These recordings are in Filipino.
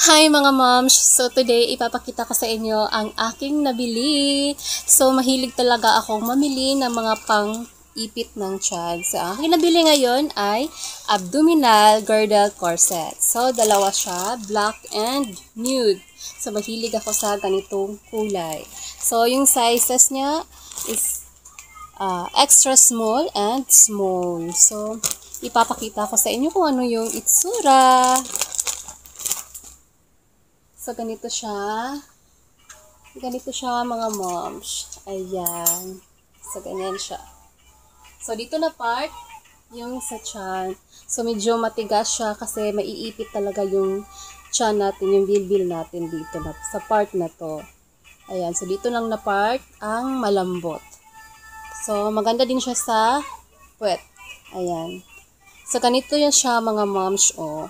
Hi mga moms! So today ipapakita ko sa inyo ang aking nabili. So mahilig talaga akong mamili ng mga pang-ipit ng tiyan. So ang aking nabili ngayon ay abdominal girdle corset. So dalawa siya, black and nude. So mahilig ako sa ganitong kulay. So yung sizes niya is extra small and small. So ipapakita ko sa inyo kung ano yung itsura. So, ganito siya. Ganito siya, mga moms. Ayan. So, ganyan siya. So, dito na part, yung sa tiyan. So, medyo matigas siya kasi maiipit talaga yung tiyan natin, yung bilbil natin dito na, sa part na to. Ayan. So, dito lang na part ang malambot. So, maganda din siya sa puwet. Ayan. So, ganito yan siya, mga moms, oh.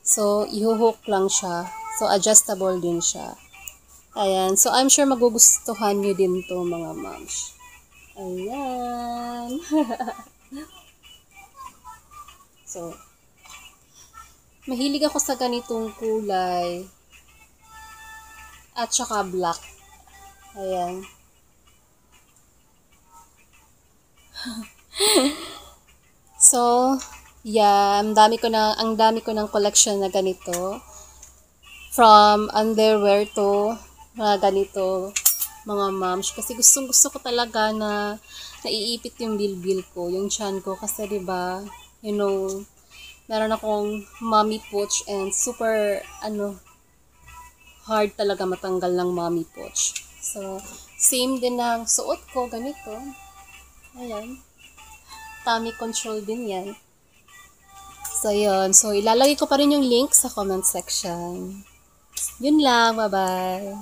So, ihuhook lang siya. So, adjustable din siya. Ayan. So, I'm sure magugustuhan nyo din to mga moms. Ayan. So, mahilig ako sa ganitong kulay. At saka black. Ayan. So, yeah, ang dami ko ng collection na ganito. From underwear to mga ganito, mga moms. Kasi gusto ko talaga na naiipit yung bilbil ko, yung tiyan ko. Kasi diba, you know, meron akong mommy pooch and super, hard talaga matanggal ng mommy pooch. So, same din ang suot ko, ganito. Ayan. Tummy control din yan. So, yun. So, ilalagay ko pa rin yung link sa comment section. Yun lang. Bye-bye.